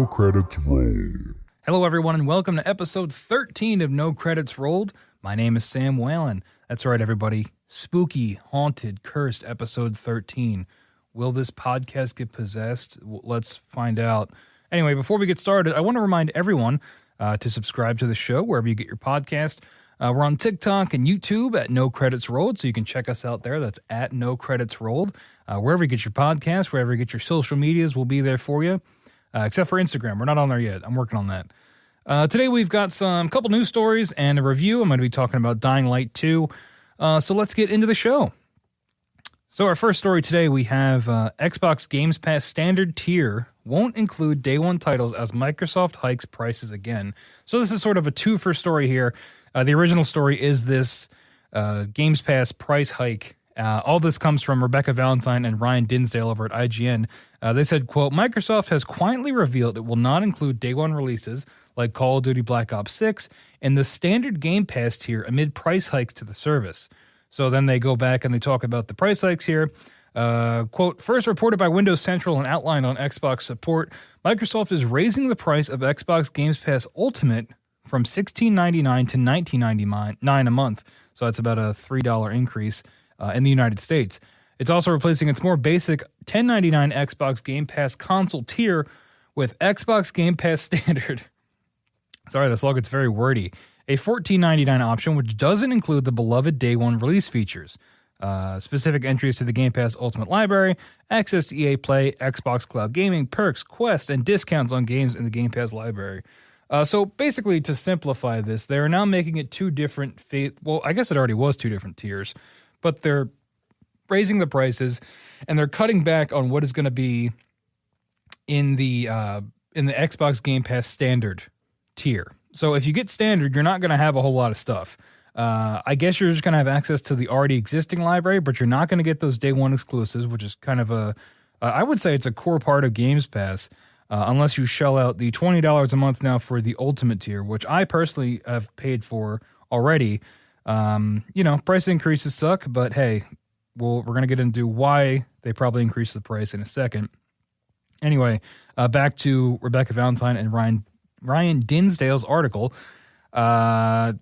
No Credits Roll. Hello, everyone, and welcome to episode 13 of No Credits Rolled. My name is Sam Whalen. That's right, everybody. Spooky, haunted, cursed episode 13. Will this podcast get possessed? Let's find out. Anyway, before we get started, I want to remind everyone to subscribe to the show wherever you get your podcast. We're on TikTok and YouTube at No Credits Rolled, so you can check us out there. That's at No Credits Rolled. Wherever you get your podcast, wherever you get your social medias, we'll be there for you. Except for Instagram. We're not on there yet. I'm working on that. Today we've got some couple news stories and a review. I'm going to be talking about Dying Light 2. So let's get into the show. So our first story today, we have Xbox Games Pass standard tier won't include day one titles as Microsoft hikes prices again. So this is sort of a two-for story here. The original story is this Games Pass price hike. All this comes from Rebecca Valentine and Ryan Dinsdale over at IGN. They said, quote, Microsoft has quietly revealed it will not include day one releases like Call of Duty Black Ops 6 in the standard Game Pass tier amid price hikes to the service. So then they go back and they talk about the price hikes here. Quote, first reported by Windows Central and outlined on Xbox support, Microsoft is raising the price of Xbox Games Pass Ultimate from $16.99 to $19.99 a month. So that's about a $3 increase in the United States. It's also replacing its more basic $10.99 Xbox Game Pass console tier with Xbox Game Pass Standard. Sorry, this all gets very wordy. A $14.99 option, which doesn't include the beloved day one release features. Specific entries to the Game Pass Ultimate Library, access to EA Play, Xbox Cloud Gaming, perks, quests, and discounts on games in the Game Pass library. So basically, to simplify this, they are now making it two different well, I guess it already was two different tiers, but they're raising the prices and they're cutting back on what is going to be in the Xbox Game Pass Standard tier. So if you get Standard, you're not going to have a whole lot of stuff. I guess you're just going to have access to the already existing library, but you're not going to get those day one exclusives, which is kind of I would say it's a core part of Games Pass, unless you shell out the $20 a month now for the Ultimate tier, which I personally have paid for already. Price increases suck, but hey, we're going to get into why they probably increased the price in a second. Anyway, back to Rebecca Valentine and Ryan Dinsdale's article. Microsoft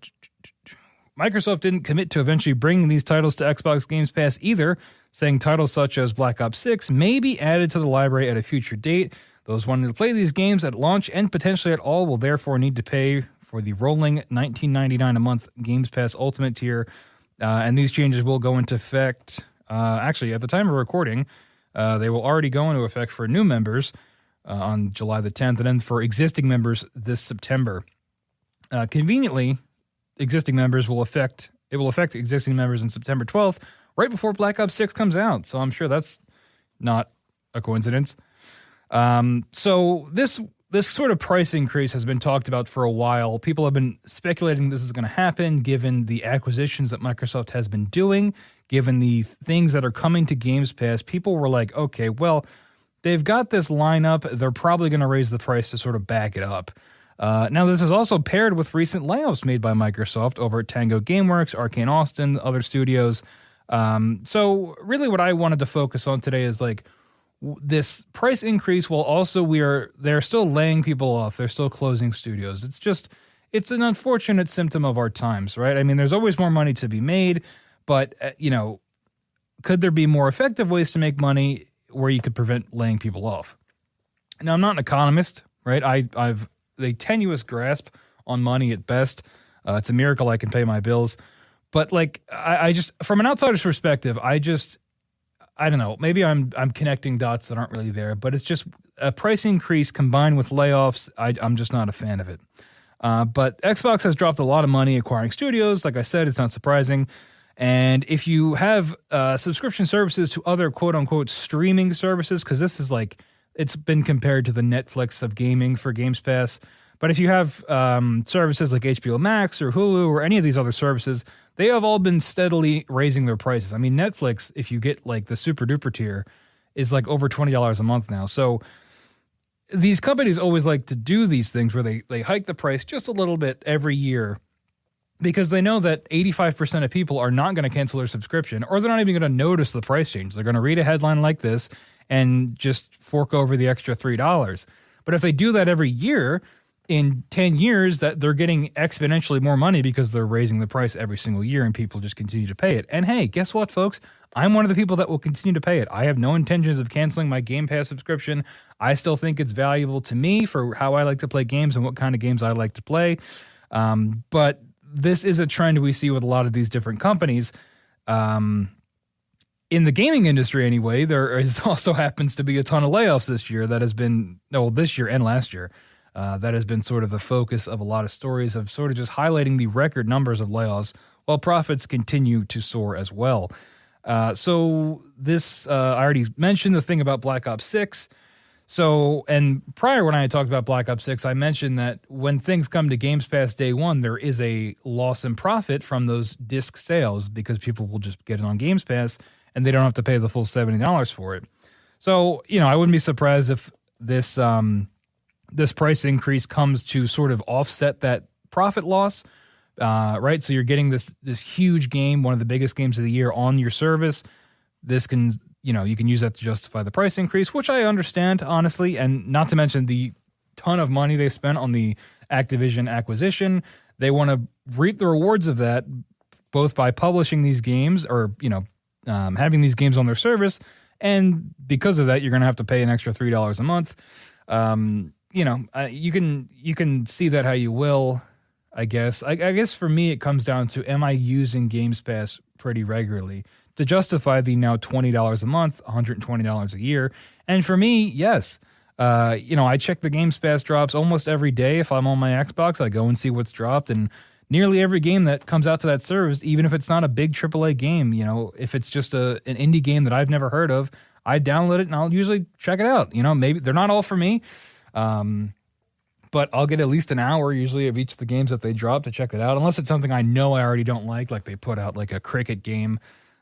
didn't commit to eventually bringing these titles to Xbox Games Pass either, saying titles such as Black Ops 6 may be added to the library at a future date. Those wanting to play these games at launch and potentially at all will therefore need to pay for the rolling $19.99 a month Games Pass Ultimate tier. And these changes will go into effect, actually, at the time of recording, they will already go into effect for new members on July the 10th, and then for existing members this September. Conveniently, existing members will affect existing members on September 12th, right before Black Ops 6 comes out. So I'm sure that's not a coincidence. So this sort of price increase has been talked about for a while. People have been speculating this is going to happen given the acquisitions that Microsoft has been doing, given the things that are coming to Games Pass. People were like, okay, well, they've got this lineup. They're probably going to raise the price to sort of back it up. Now, this is also paired with recent layoffs made by Microsoft over at Tango Gameworks, Arcane Austin, other studios. So really what I wanted to focus on today is like, this price increase, while also they're still laying people off. They're still closing studios. It's an unfortunate symptom of our times, right? I mean, there's always more money to be made, but, could there be more effective ways to make money where you could prevent laying people off? Now, I'm not an economist, right? I've a tenuous grasp on money at best. It's a miracle I can pay my bills. But like, I just, from an outsider's perspective, I don't know, maybe I'm connecting dots that aren't really there, but it's just a price increase combined with layoffs. I'm just not a fan of it. But Xbox has dropped a lot of money acquiring studios. Like I said, it's not surprising. And if you have subscription services to other quote-unquote streaming services, because this is like, it's been compared to the Netflix of gaming for Games Pass. But if you have services like HBO Max or Hulu or any of these other services, they have all been steadily raising their prices. I mean, Netflix, if you get like the super duper tier, is like over $20 a month now. So these companies always like to do these things where they hike the price just a little bit every year because they know that 85% of people are not going to cancel their subscription, or they're not even going to notice the price change. They're going to read a headline like this and just fork over the extra $3. But if they do that every year, in 10 years, that they're getting exponentially more money because they're raising the price every single year and people just continue to pay it. And hey, guess what, folks? I'm one of the people that will continue to pay it. I have no intentions of canceling my Game Pass subscription. I still think it's valuable to me for how I like to play games and what kind of games I like to play. But this is a trend we see with a lot of these different companies. In the gaming industry anyway, there is also happens to be a ton of layoffs this year that has been, this year and last year. That has been sort of the focus of a lot of stories of sort of just highlighting the record numbers of layoffs while profits continue to soar as well. So this, I already mentioned the thing about Black Ops 6. So, and prior when I had talked about Black Ops 6, I mentioned that when things come to Games Pass day one, there is a loss in profit from those disc sales because people will just get it on Games Pass and they don't have to pay the full $70 for it. So, I wouldn't be surprised if this price increase comes to sort of offset that profit loss, right? So you're getting this huge game, one of the biggest games of the year on your service. This can, you can use that to justify the price increase, which I understand, honestly, and not to mention the ton of money they spent on the Activision acquisition. They want to reap the rewards of that, both by publishing these games or, having these games on their service. And because of that, you're going to have to pay an extra $3 a month. You can see that how you will, I guess. I guess for me, it comes down to, am I using Games Pass pretty regularly to justify the now $20 a month, $120 a year? And for me, yes. I check the Games Pass drops almost every day. If I'm on my Xbox, I go and see what's dropped. And nearly every game that comes out to that service, even if it's not a big AAA game, if it's just an indie game that I've never heard of, I download it and I'll usually check it out. Maybe they're not all for me. But I'll get at least an hour usually of each of the games that they drop to check it out, unless it's something I know I already don't like they put out like a cricket game,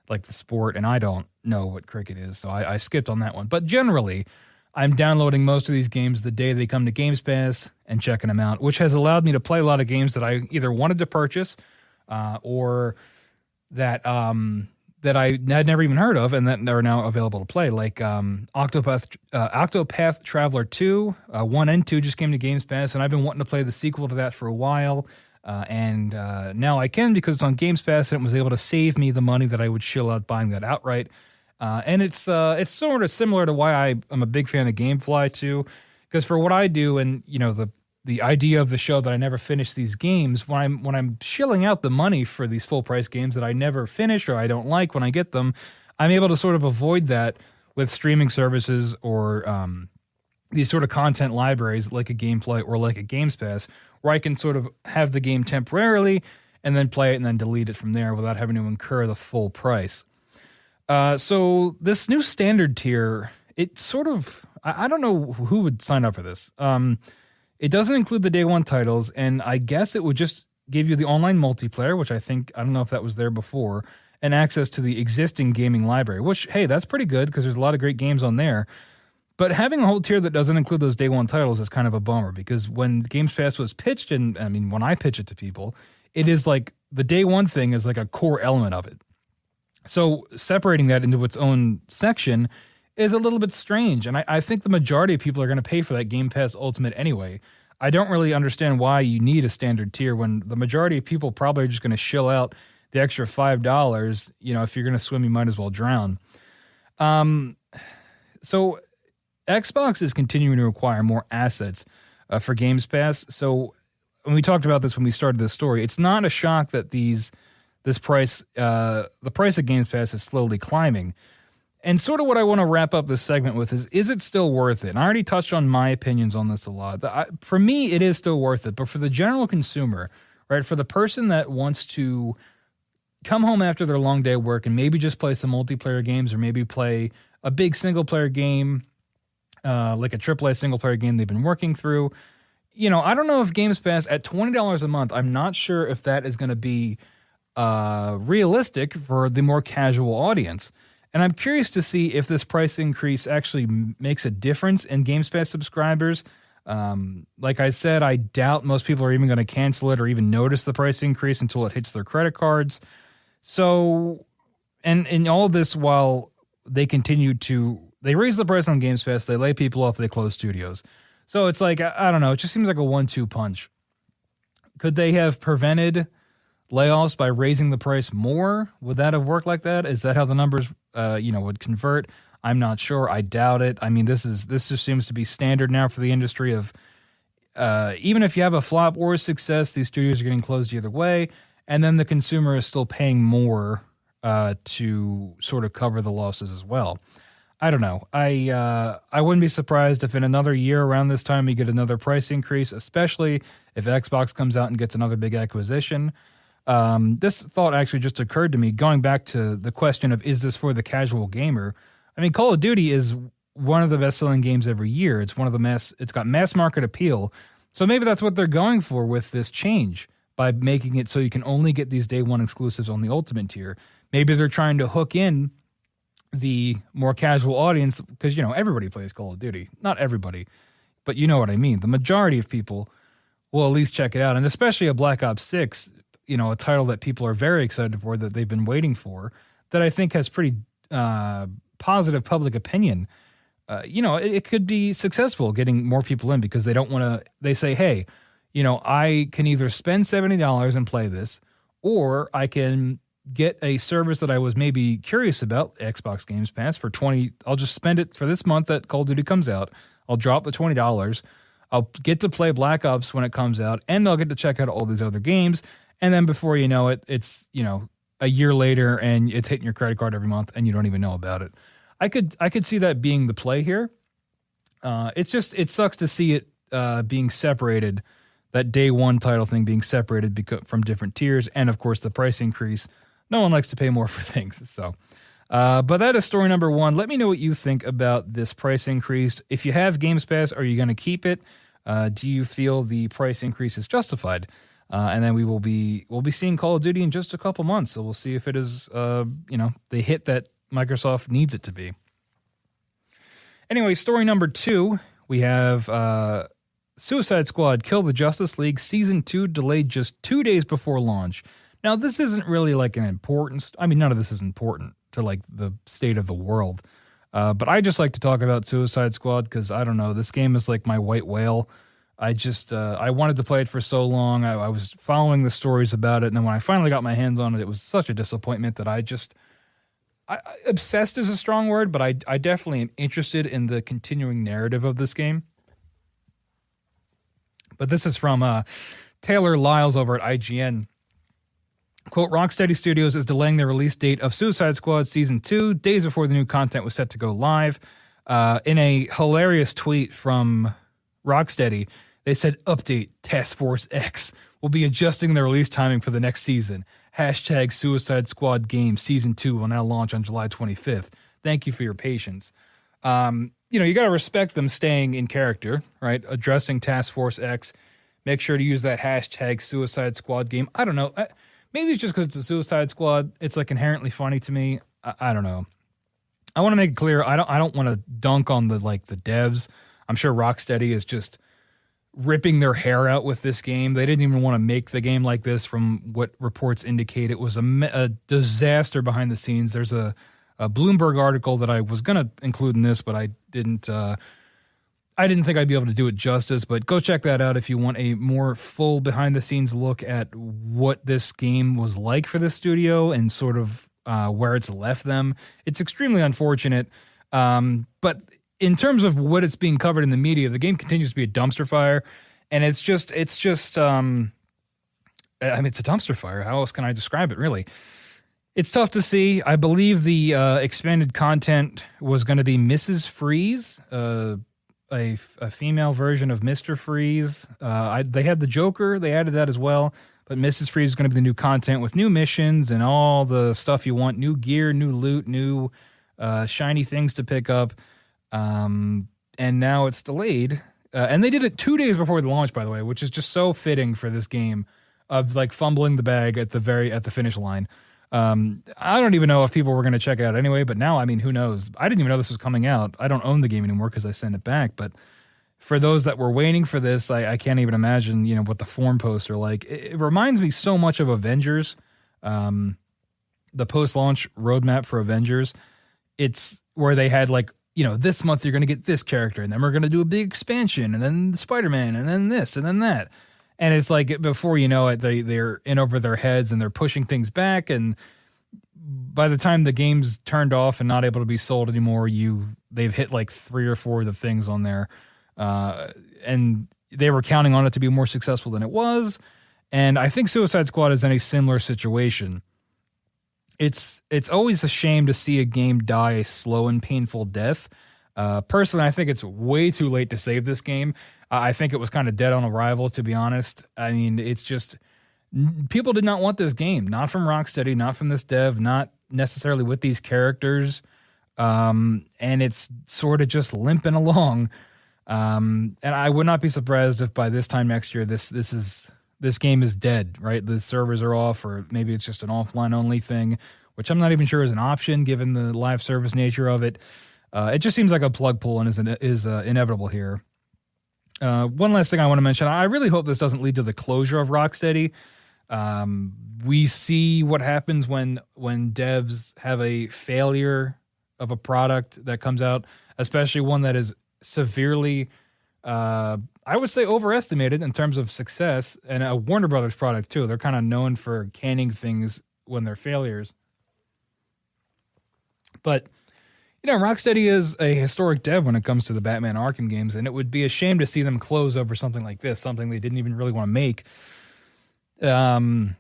like the sport, and I don't know what cricket is, so I skipped on that one. But generally, I'm downloading most of these games the day they come to Games Pass and checking them out, which has allowed me to play a lot of games that I either wanted to purchase or that I had never even heard of and that are now available to play, like Octopath Traveler 2. 1 and 2 just came to Games Pass, and I've been wanting to play the sequel to that for a while, and now I can because it's on Games Pass, and it was able to save me the money that I would shill out buying that outright. And it's sort of similar to why I'm a big fan of GameFly too, because for what I do and, the idea of the show that I never finish these games, when I'm shilling out the money for these full price games that I never finish or I don't like when I get them, I'm able to sort of avoid that with streaming services or these sort of content libraries like a GameFly or like a Games Pass, where I can sort of have the game temporarily and then play it and then delete it from there without having to incur the full price. So this new standard tier, it sort of, I don't know who would sign up for this. It doesn't include the day one titles, and I guess it would just give you the online multiplayer, which I don't know if that was there before, and access to the existing gaming library, which, hey, that's pretty good because there's a lot of great games on there. But having a whole tier that doesn't include those day one titles is kind of a bummer because when Games Pass was pitched, and I mean, when I pitch it to people, it is like the day one thing is like a core element of it. So separating that into its own section is a little bit strange, and I think the majority of people are going to pay for that Game Pass Ultimate anyway. I don't really understand why you need a standard tier when the majority of people probably are just going to shill out the extra $5. If you're going to swim, you might as well drown. So Xbox is continuing to acquire more assets for Games Pass. So when we talked about this when we started this story, it's not a shock that the price of Games Pass is slowly climbing. And sort of what I want to wrap up this segment with is it still worth it? And I already touched on my opinions on this a lot. For me, it is still worth it. But for the general consumer, right, for the person that wants to come home after their long day of work and maybe just play some multiplayer games or maybe play a big single-player game, like a AAA single-player game they've been working through, I don't know if Games Pass at $20 a month, I'm not sure if that is going to be realistic for the more casual audience. And I'm curious to see if this price increase actually makes a difference in Games Pass subscribers. Like I said, I doubt most people are even going to cancel it or even notice the price increase until it hits their credit cards. So, and in all of this, while they raise the price on Games Pass, they lay people off, they close studios. So it's like, I don't know. It just seems like a 1-2 punch. Could they have prevented layoffs by raising the price more? Would that have worked like that? Is that how the numbers, would convert? I'm not sure. I doubt it. I mean, this just seems to be standard now for the industry of, even if you have a flop or a success, these studios are getting closed either way, and then the consumer is still paying more to sort of cover the losses as well. I don't know. I wouldn't be surprised if in another year around this time we get another price increase, especially if Xbox comes out and gets another big acquisition. This thought actually just occurred to me, going back to the question of, is this for the casual gamer? I mean, Call of Duty is one of the best-selling games every year. It's got mass market appeal. So maybe that's what they're going for with this change, by making it so you can only get these day one exclusives on the Ultimate tier. Maybe they're trying to hook in the more casual audience, because, everybody plays Call of Duty. Not everybody, but you know what I mean. The majority of people will at least check it out, and especially a Black Ops 6, a title that people are very excited for, that they've been waiting for, that I think has pretty positive public opinion. It could be successful getting more people in, because they don't want to, they say, hey, I can either spend $70 and play this, or I can get a service that I was maybe curious about, Xbox Games Pass, for $20. I'll just spend it for this month that Call of Duty comes out. I'll drop the $20. I'll get to play Black Ops when it comes out, and I'll get to check out all these other games. And then before you know it, it's, a year later, and it's hitting your credit card every month, and you don't even know about it. I could see that being the play here. It sucks to see it being separated, that day one title thing being separated from different tiers, and of course the price increase. No one likes to pay more for things. So, but that is story number one. Let me know what you think about this price increase. If you have Games Pass, are you going to keep it? Do you feel the price increase is justified? And then we'll be seeing Call of Duty in just a couple months. So we'll see if it is, the hit that Microsoft needs it to be. Anyway, story number two, we have Suicide Squad Kill the Justice League Season 2 delayed just 2 days before launch. Now, this isn't really like an important, none of this is important to like the state of the world. But I just like to talk about Suicide Squad because, I don't know, this game is like my white whale. I wanted to play it for so long. I was following the stories about it. And then when I finally got my hands on it, it was such a disappointment that obsessed is a strong word, but I definitely am interested in the continuing narrative of this game. But this is from Taylor Lyles over at IGN. Quote, Rocksteady Studios is delaying the release date of Suicide Squad Season 2 days before the new content was set to go live. In a hilarious tweet from Rocksteady, they said, update, Task Force X will be adjusting the release timing for the next season. Hashtag Suicide Squad game Season 2 will now launch on July 25th. Thank you for your patience. You got to respect them staying in character, right? Addressing Task Force X. Make sure to use that hashtag Suicide Squad game. I don't know. Maybe it's just because it's a Suicide Squad. It's like inherently funny to me. I don't know. I want to make it clear. I don't want to dunk on the devs. I'm sure Rocksteady is just ripping their hair out with this game. They didn't even want to make the game like this. From what reports indicate, it was a disaster behind the scenes. There's a Bloomberg article that I was going to include in this, but I didn't think I'd be able to do it justice, but go check that out if you want a more full behind-the-scenes look at what this game was like for the studio and sort of where it's left them. It's extremely unfortunate, but in terms of what it's being covered in the media, the game continues to be a dumpster fire, and it's a dumpster fire. How else can I describe it, really? It's tough to see. I believe the expanded content was going to be Mrs. Freeze, a female version of Mr. Freeze. They had the Joker. They added that as well. But Mrs. Freeze is going to be the new content with new missions and all the stuff you want. New gear, new loot, new shiny things to pick up. And now it's delayed. And they did it 2 days before the launch, by the way, which is just so fitting for this game of like fumbling the bag at the finish line. I don't even know if people were going to check it out anyway, but now, who knows? I didn't even know this was coming out. I don't own the game anymore because I sent it back, but for those that were waiting for this, I can't even imagine, what the forum posts are like. It reminds me so much of Avengers, the post-launch roadmap for Avengers. It's where they had this month you're going to get this character, and then we're going to do a big expansion, and then Spider-Man, and then this, and then that. And it's like before you know it, they're in over their heads and they're pushing things back. And by the time the game's turned off and not able to be sold anymore, they've hit like 3 or 4 of the things on there. And they were counting on it to be more successful than it was. And I think Suicide Squad is in a similar situation. It's always a shame to see a game die a slow and painful death. Personally, I think it's way too late to save this game. I think it was kind of dead on arrival, to be honest. I mean, it's just people did not want this game, not from Rocksteady, not from this dev, not necessarily with these characters. And it's sort of just limping along. And I would not be surprised if by this time next year, this game is dead, right? The servers are off, or maybe it's just an offline only thing, which I'm not even sure is an option given the live service nature of it. It just seems like a plug pull and is inevitable here. One last thing I want to mention, I really hope this doesn't lead to the closure of Rocksteady. We see what happens when devs have a failure of a product that comes out, especially one that is severely, I would say, overestimated in terms of success, and a Warner Brothers product too. They're kind of known for canning things when they're failures. But Rocksteady is a historic dev when it comes to the Batman Arkham games, and it would be a shame to see them close over something like this, something they didn't even really want to make. I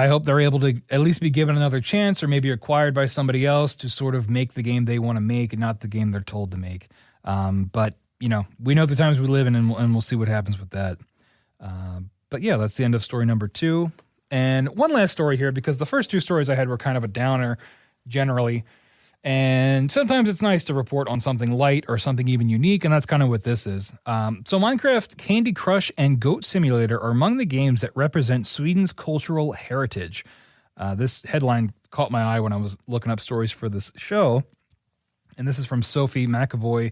hope they're able to at least be given another chance, or maybe acquired by somebody else to sort of make the game they want to make and not the game they're told to make. But we know the times we live in, and we'll see what happens with that. But yeah, that's the end of story number 2. And one last story here, because the first 2 stories I had were kind of a downer generally. And sometimes it's nice to report on something light or something even unique, and that's kind of what this is. So Minecraft, Candy Crush, and Goat Simulator are among the games that represent Sweden's cultural heritage. This headline caught my eye when I was looking up stories for this show, and this is from Sophie McAvoy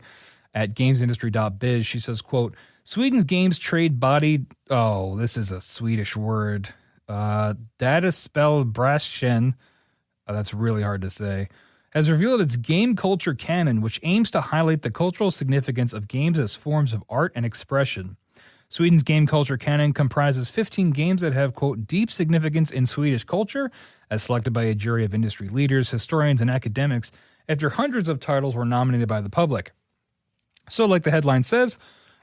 at gamesindustry.biz. She says, quote, Sweden's games trade body... Oh, this is a Swedish word. Dataspelbranschen. That's really hard to say. Has revealed its game culture canon, which aims to highlight the cultural significance of games as forms of art and expression. Sweden's game culture canon comprises 15 games that have, quote, deep significance in Swedish culture, as selected by a jury of industry leaders, historians, and academics, after hundreds of titles were nominated by the public. So, like the headline says,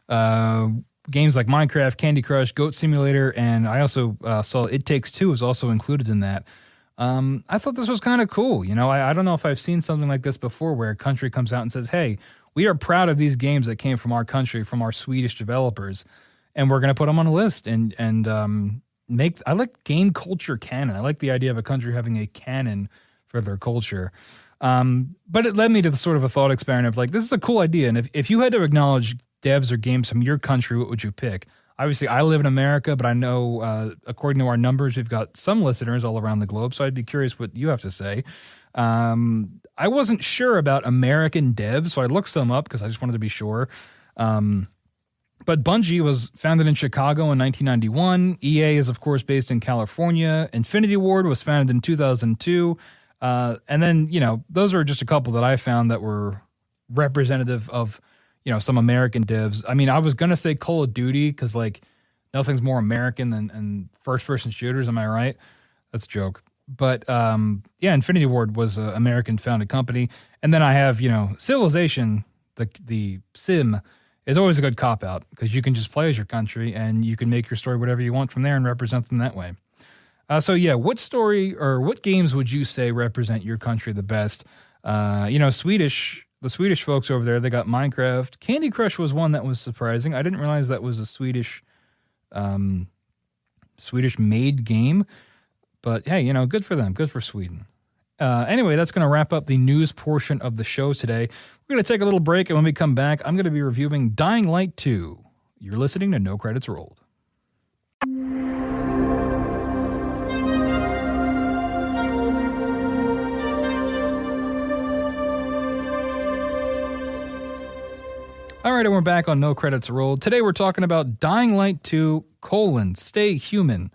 games like Minecraft, Candy Crush, Goat Simulator, and I also saw It Takes Two was also included in that. I thought this was kind of cool. I don't know if I've seen something like this before where a country comes out and says, hey, we are proud of these games that came from our country, from our Swedish developers, and we're going to put them on a list and I like game culture canon. I like the idea of a country having a canon for their culture. But it led me to the sort of a thought experiment of like, this is a cool idea. And if you had to acknowledge devs or games from your country, what would you pick? Obviously, I live in America, but I know, according to our numbers, we've got some listeners all around the globe, so I'd be curious what you have to say. I wasn't sure about American devs, so I looked some up because I just wanted to be sure. But Bungie was founded in Chicago in 1991. EA is, of course, based in California. Infinity Ward was founded in 2002. And then, those are just a couple that I found that were representative of some American devs. I mean, I was going to say Call of Duty because, nothing's more American than first-person shooters. Am I right? That's a joke. But, Infinity Ward was an American-founded company. And then I have, Civilization, the sim, is always a good cop-out because you can just play as your country and you can make your story whatever you want from there and represent them that way. What story or what games would you say represent your country the best? The Swedish folks over there, they got Minecraft. Candy Crush was one that was surprising. I didn't realize that was a Swedish-made game. But, hey, good for them. Good for Sweden. Anyway, that's going to wrap up the news portion of the show today. We're going to take a little break, and when we come back, I'm going to be reviewing Dying Light 2. You're listening to No Credits Rolled. All right, and we're back on No Credits Rolled. Today we're talking about Dying Light 2, Stay Human.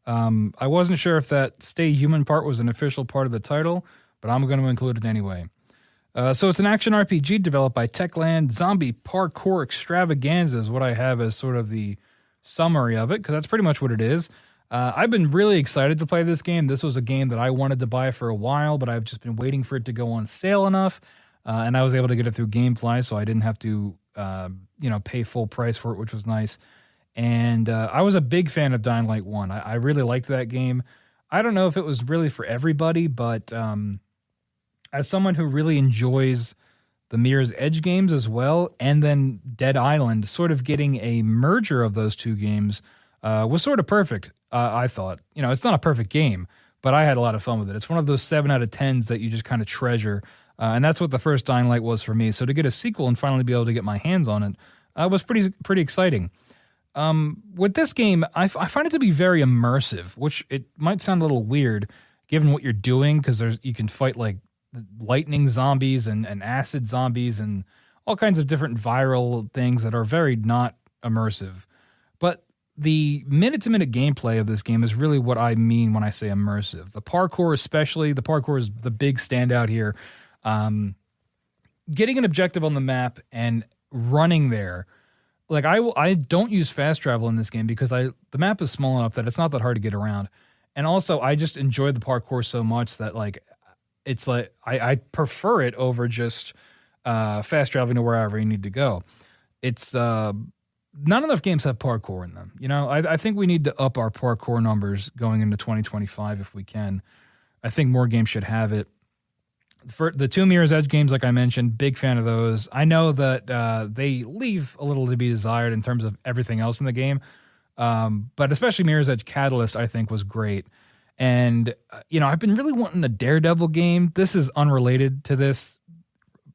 I wasn't sure if that Stay Human part was an official part of the title, but I'm going to include it anyway. So it's an action RPG developed by Techland. Zombie Parkour Extravaganza is what I have as sort of the summary of it, because that's pretty much what it is. I've been really excited to play this game. This was a game that I wanted to buy for a while, but I've just been waiting for it to go on sale enough, and I was able to get it through GameFly, so I didn't have to, pay full price for it, which was nice. And I was a big fan of Dying Light 1. I really liked that game. I don't know if it was really for everybody, but as someone who really enjoys the Mirror's Edge games as well, and then Dead Island, sort of getting a merger of those two games was sort of perfect, I thought. It's not a perfect game, but I had a lot of fun with it. It's one of those 7 out of 10s that you just kind of treasure, and that's what the first Dying Light was for me. So to get a sequel and finally be able to get my hands on it was pretty exciting. With this game, I find it to be very immersive, which it might sound a little weird given what you're doing, because you can fight like lightning zombies and acid zombies and all kinds of different viral things that are very not immersive. But the minute-to-minute gameplay of this game is really what I mean when I say immersive. The parkour especially, the parkour is the big standout here. Getting an objective on the map and running there. Like I don't use fast travel in this game because the map is small enough that it's not that hard to get around. And also I just enjoy the parkour so much that like it's like I prefer it over just fast traveling to wherever you need to go. It's not enough games have parkour in them. I think we need to up our parkour numbers going into 2025 if we can. I think more games should have it. For the two Mirror's Edge games, like I mentioned, big fan of those. I know that they leave a little to be desired in terms of everything else in the game, but especially Mirror's Edge Catalyst, I think, was great. And, I've been really wanting a Daredevil game. This is unrelated to this,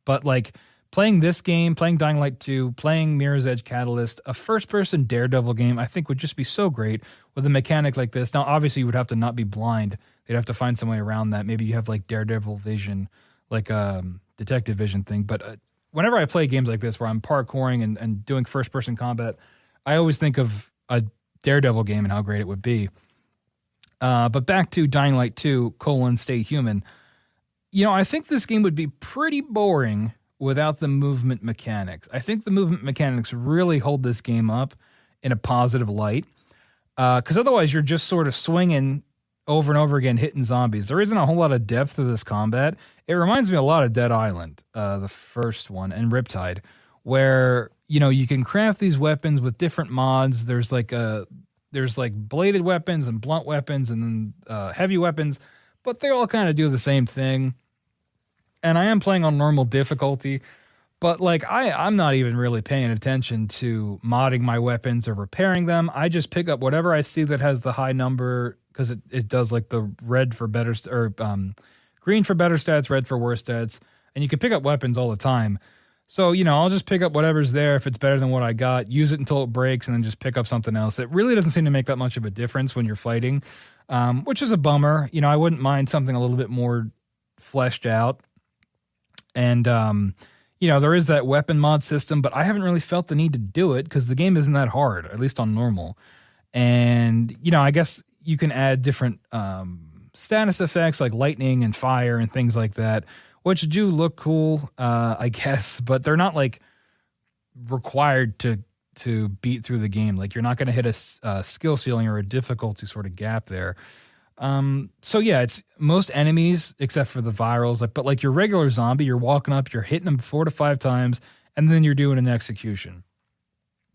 but like playing this game, playing Dying Light 2, playing Mirror's Edge Catalyst, a first-person Daredevil game, I think would just be so great with a mechanic like this. Now, obviously, you would have to not be blind. They'd have to find some way around that. Maybe you have like Daredevil vision, like detective vision thing. But whenever I play games like this where I'm parkouring and doing first-person combat, I always think of a Daredevil game and how great it would be. But back to Dying Light 2, Stay Human. I think this game would be pretty boring without the movement mechanics. I think the movement mechanics really hold this game up in a positive light. Because otherwise you're just sort of swinging over and over again, hitting zombies. There isn't a whole lot of depth to this combat. It reminds me a lot of Dead Island, the first one, and Riptide, where, you can craft these weapons with different mods. There's like bladed weapons and blunt weapons and then heavy weapons, but they all kind of do the same thing. And I am playing on normal difficulty, but like I'm not even really paying attention to modding my weapons or repairing them. I just pick up whatever I see that has the high number, because it does like the red for better green for better stats, red for worse stats, and you can pick up weapons all the time. So, I'll just pick up whatever's there. If it's better than what I got, use it until it breaks, and then just pick up something else. It really doesn't seem to make that much of a difference when you're fighting, which is a bummer. I wouldn't mind something a little bit more fleshed out. And, there is that weapon mod system, but I haven't really felt the need to do it because the game isn't that hard, at least on normal. And, I guess you can add different status effects like lightning and fire and things like that, which do look cool, I guess, but they're not like required to beat through the game. Like you're not going to hit a skill ceiling or a difficulty sort of gap there. So yeah, it's most enemies except for the virals, but like your regular zombie, you're walking up, you're hitting them 4 to 5 times, and then you're doing an execution.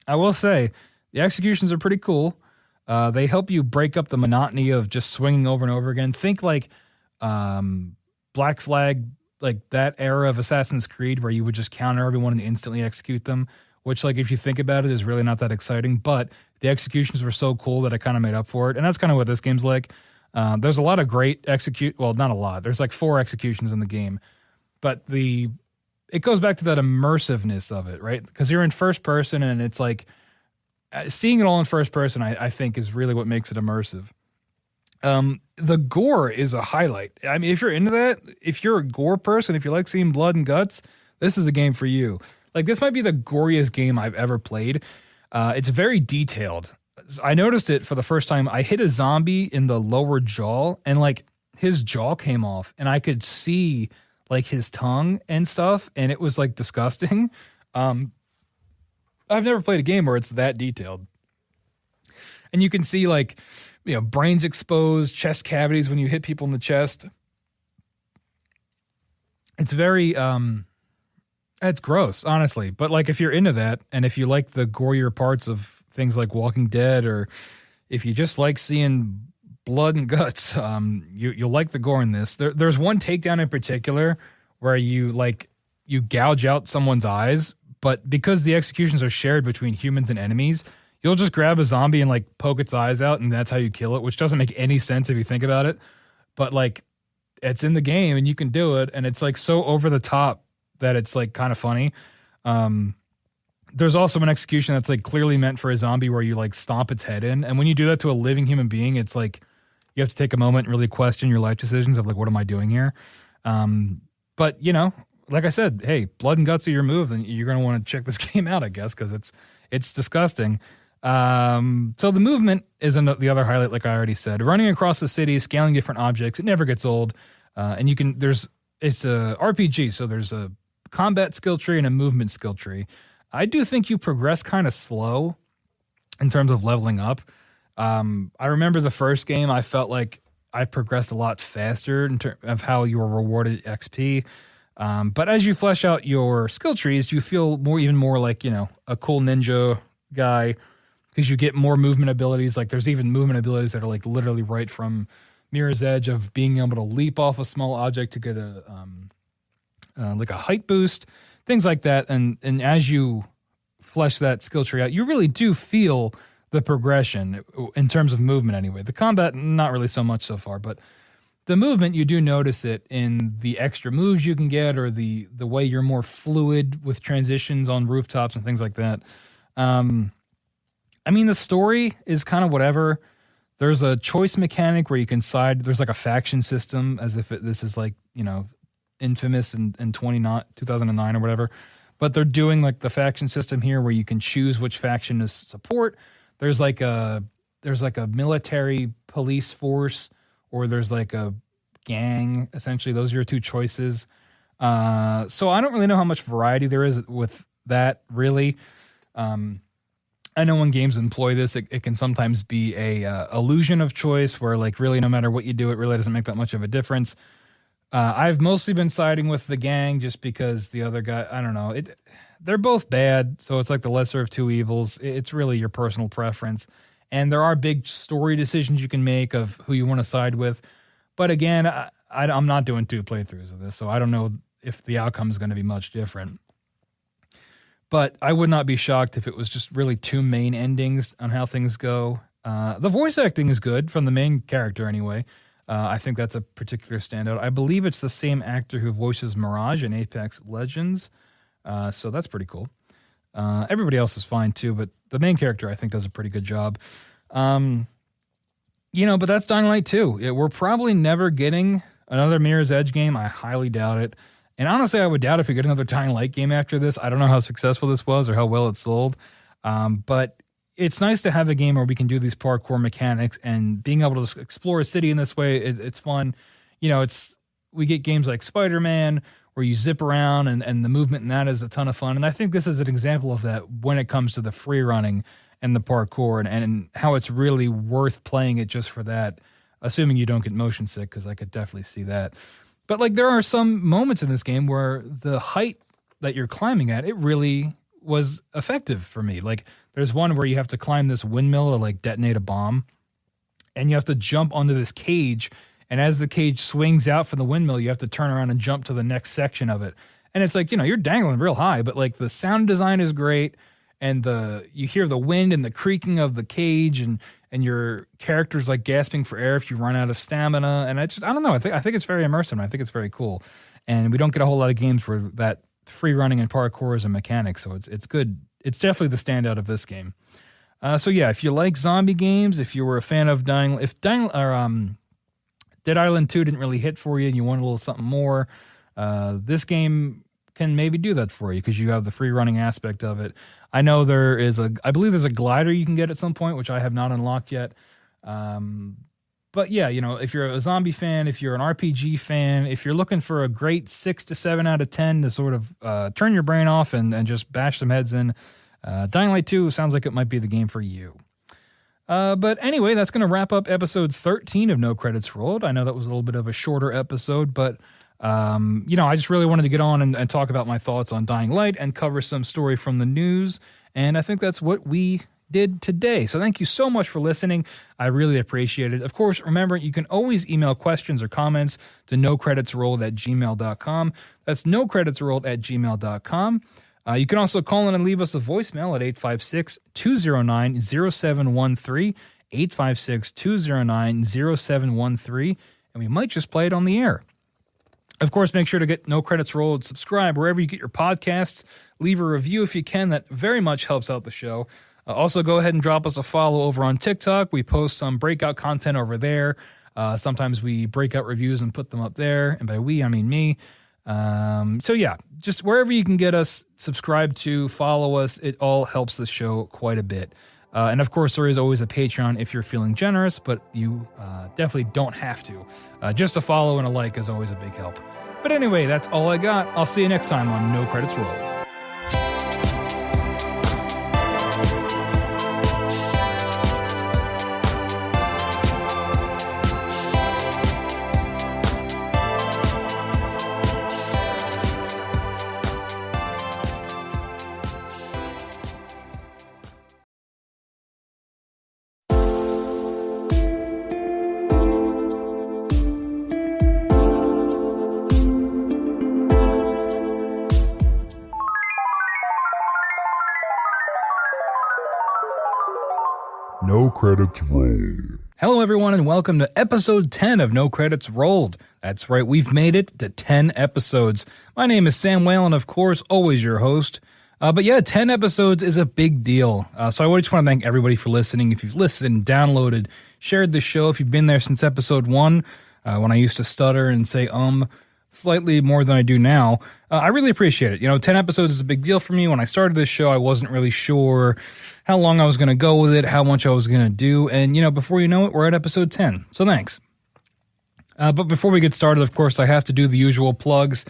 I will say the executions are pretty cool. They help you break up the monotony of just swinging over and over again. Think like Black Flag, like that era of Assassin's Creed where you would just counter everyone and instantly execute them, which like if you think about it is really not that exciting, but the executions were so cool that I kind of made up for it. And that's kind of what this game's like. There's a lot of great well, not a lot. There's like 4 executions in the game, but it goes back to that immersiveness of it, right? Because you're in first person and it's like seeing it all in first person, I think is really what makes it immersive. The gore is a highlight. I mean, if you're into that, if you're a gore person, if you like seeing blood and guts, this is a game for you. Like this might be the goriest game I've ever played. It's very detailed. I noticed it for the first time. I hit a zombie in the lower jaw and like his jaw came off and I could see like his tongue and stuff, and it was like disgusting. I've never played a game where it's that detailed. And you can see like, brains exposed, chest cavities when you hit people in the chest. It's very, it's gross, honestly. But like, if you're into that, and if you like the gorier parts of things like Walking Dead, or if you just like seeing blood and guts, you'll like the gore in this. There's one takedown in particular where you gouge out someone's eyes, but because the executions are shared between humans and enemies, you'll just grab a zombie and like poke its eyes out, and that's how you kill it, which doesn't make any sense if you think about it. But like, it's in the game and you can do it, and it's like so over the top that it's like kind of funny. There's also an execution that's like clearly meant for a zombie where you like stomp its head in, and when you do that to a living human being, it's like you have to take a moment and really question your life decisions of like, what am I doing here? But like I said, hey, blood and guts are your move, then you're going to want to check this game out, I guess, because it's disgusting. So the movement is the other highlight, like I already said. Running across the city, scaling different objects, it never gets old. And it's a RPG, so there's a combat skill tree and a movement skill tree. I do think you progress kind of slow in terms of leveling up. I remember the first game, I felt like I progressed a lot faster in terms of how you were rewarded XP. But as you flesh out your skill trees, you feel even more like, a cool ninja guy, because you get more movement abilities. Like there's even movement abilities that are like literally right from Mirror's Edge, of being able to leap off a small object to get like a height boost, things like that. And as you flesh that skill tree out, you really do feel the progression in terms of movement anyway. The combat, not really so much so far, but the movement, you do notice it in the extra moves you can get, or the way you're more fluid with transitions on rooftops and things like that. The story is kind of whatever. There's a choice mechanic where you can side. There's like a faction system, as if this is like, Infamous in 2009 or whatever. But they're doing like the faction system here where you can choose which faction to support. There's like a military police force, or there's like a gang. Essentially, those are your two choices. So I don't really know how much variety there is with that, really. I know when games employ this, it can sometimes be a illusion of choice, where like really no matter what you do, it really doesn't make that much of a difference. I've mostly been siding with the gang just because the other guy, I don't know, they're both bad, so it's like the lesser of two evils. It's really your personal preference. And there are big story decisions you can make of who you want to side with. But again, I'm not doing 2 playthroughs of this, so I don't know if the outcome is going to be much different. But I would not be shocked if it was just really 2 main endings on how things go. The voice acting is good from the main character anyway. I think that's a particular standout. I believe it's the same actor who voices Mirage in Apex Legends. So that's pretty cool. Everybody else is fine too, but the main character I think does a pretty good job. But that's Dying Light 2. We're probably never getting another Mirror's Edge game. I highly doubt it. And honestly, I would doubt if we get another Dying Light game after this. I don't know how successful this was or how well it sold. But it's nice to have a game where we can do these parkour mechanics, and being able to explore a city in this way, it's fun. We get games like Spider-Man where you zip around, and the movement in that is a ton of fun. And I think this is an example of that when it comes to the free running and the parkour, and how it's really worth playing it just for that, assuming you don't get motion sick, because I could definitely see that. But like there are some moments in this game where the height that you're climbing at, it really was effective for me. Like there's one where you have to climb this windmill to like detonate a bomb, and you have to jump onto this cage, and as the cage swings out from the windmill, you have to turn around and jump to the next section of it. And it's like, you're dangling real high, but like the sound design is great, and you hear the wind and the creaking of the cage, and your character's like gasping for air if you run out of stamina. And I don't know. I think it's very immersive, and I think it's very cool. And we don't get a whole lot of games where that free running and parkour is a mechanic, so it's good. It's definitely the standout of this game. So yeah, if you like zombie games, if you were a fan of Dead Island 2 didn't really hit for you and you want a little something more, this game can maybe do that for you, because you have the free running aspect of it. I know I believe there's a glider you can get at some point, which I have not unlocked yet. But yeah, if you're a zombie fan, if you're an RPG fan, if you're looking for a great 6 to 7 out of 10 to sort of turn your brain off and just bash some heads in, Dying Light 2 sounds like it might be the game for you. But anyway, that's going to wrap up episode 13 of No Credits Rolled. I know that was a little bit of a shorter episode, but I just really wanted to get on and talk about my thoughts on Dying Light and cover some story from the news. And I think that's what we did today. So thank you so much for listening. I really appreciate it. Of course, remember, you can always email questions or comments to nocreditsrolled@gmail.com. That's nocreditsrolled@gmail.com. You can also call in and leave us a voicemail at 856-209-0713, 856-209-0713, and we might just play it on the air. Of course, make sure to get No Credits Rolled, subscribe wherever you get your podcasts, leave a review if you can. That very much helps out the show. Also, go ahead and drop us a follow over on TikTok. We post some breakout content over there. Sometimes we break out reviews and put them up there. And by we, I mean me. So yeah, just wherever you can get us, subscribe to, follow us. It all helps the show quite a bit. And of course, there is always a Patreon if you're feeling generous, but you definitely don't have to. Just a follow and a like is always a big help. But anyway, that's all I got. I'll see you next time on No Credits Rolled. No Credits Rolled. Hello, everyone, and welcome to episode 10 of No Credits Rolled. That's right, we've made it to 10 episodes. My name is Sam Whalen, of course, always your host. But yeah, 10 episodes is a big deal. So I just want to thank everybody for listening. If you've listened, downloaded, shared the show, if you've been there since episode 1, when I used to stutter and say slightly more than I do now, I really appreciate it. 10 episodes is a big deal for me. When I started this show, I wasn't really sure how long I was going to go with it, how much I was going to do, and, before you know it, we're at episode 10, so thanks. But before we get started, of course, I have to do the usual plugs.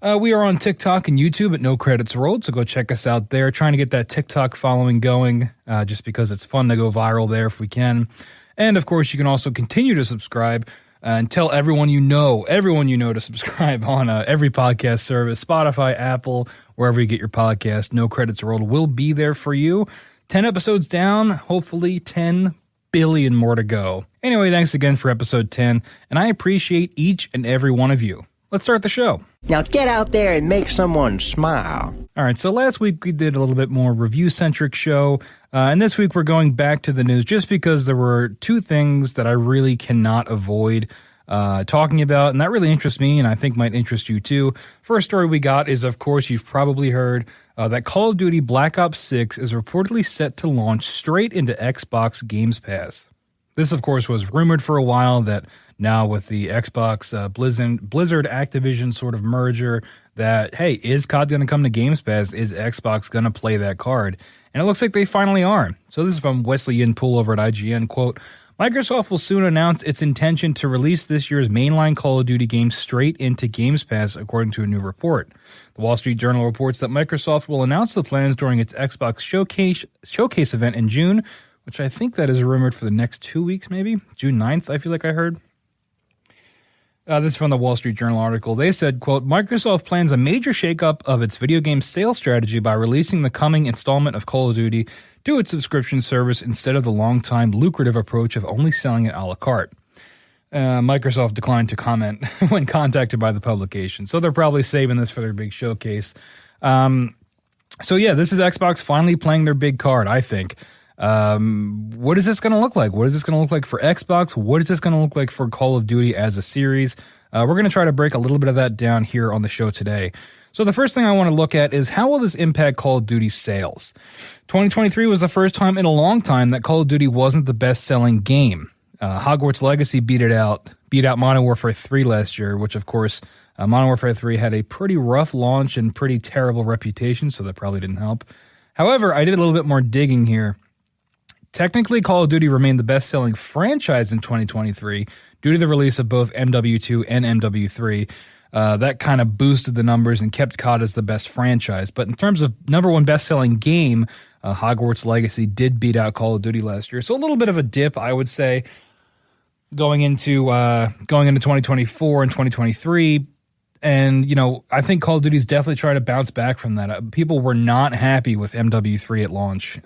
We are on TikTok and YouTube at No Credits Rolled, so go check us out there. Trying to get that TikTok following going, just because it's fun to go viral there if we can. And, of course, you can also continue to subscribe and tell everyone you know to subscribe on every podcast service, Spotify, Apple, wherever you get your podcast. No Credits Rolled will be there for you. 10 episodes down, hopefully 10 billion more to go. Anyway, thanks again for episode 10, and I appreciate each and every one of you. Let's start the show. Now get out there and make someone smile. All right, so last week we did a little bit more review-centric show, and this week we're going back to the news just because there were two things that I really cannot avoid talking about, and that really interests me, and I think might interest you too. First story we got is, of course, you've probably heard that Call of Duty Black Ops 6 is reportedly set to launch straight into Xbox Games Pass. This, of course, was rumored for a while that now with the Xbox Blizzard Activision sort of merger that, hey, is COD going to come to Games Pass? Is Xbox going to play that card? And it looks like they finally are. So this is from Wesley Yin-Poole over at IGN, quote, Microsoft will soon announce its intention to release this year's mainline Call of Duty game straight into Games Pass, according to a new report. The Wall Street Journal reports that Microsoft will announce the plans during its Xbox showcase event in June, which I think that is rumored for the next 2 weeks, maybe? June 9th, I feel like I heard. This is from the Wall Street Journal article. They said, quote, Microsoft plans a major shakeup of its video game sales strategy by releasing the coming installment of Call of Duty to its subscription service instead of the long-time lucrative approach of only selling it a la carte. Microsoft declined to comment when contacted by the publication, so they're probably saving this for their big showcase. So yeah, this is Xbox finally playing their big card, I think. What is this going to look like? What is this going to look like for Xbox? What is this going to look like for Call of Duty as a series? We're going to try to break a little bit of that down here on the show today. So the first thing I want to look at is how will this impact Call of Duty sales? 2023 was the first time in a long time that Call of Duty wasn't the best-selling game. Hogwarts Legacy beat out Modern Warfare 3 last year, which of course Modern Warfare 3 had a pretty rough launch and pretty terrible reputation, so that probably didn't help. However, I did a little bit more digging here. technically Call of Duty remained the best-selling franchise in 2023 due to the release of both MW2 and MW3. That kind of boosted the numbers and kept COD as the best franchise. But in terms of number one best-selling game, Hogwarts Legacy did beat out Call of Duty last year. So a little bit of a dip, I would say, going into 2024 and 2023. And, you know, I think Call of Duty's definitely trying to bounce back from that. People were not happy with MW3 at launch.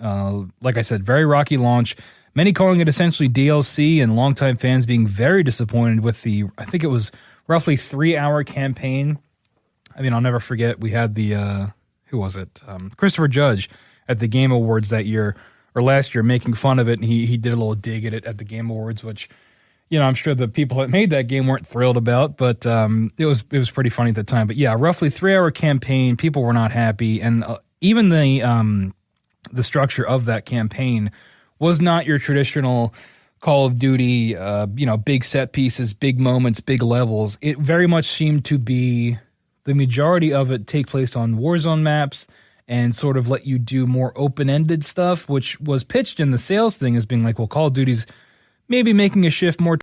Like I said, very rocky launch. Many calling it essentially DLC, and longtime fans being very disappointed with the, I think it was roughly 3-hour campaign. I mean, I'll never forget, we had the, who was it? Christopher Judge at the Game Awards that year, or last year, making fun of it, and he did a little dig at it at the Game Awards, which, you know, I'm sure the people that made that game weren't thrilled about, but it was pretty funny at the time. But yeah, roughly 3-hour campaign, people were not happy, and even the structure of that campaign was not your traditional Call of Duty, big set pieces, big moments, big levels. It very much seemed to be, the majority of it take place on Warzone maps and sort of let you do more open-ended stuff, which was pitched in the sales thing as being like, well, Call of Duty's maybe making a shift more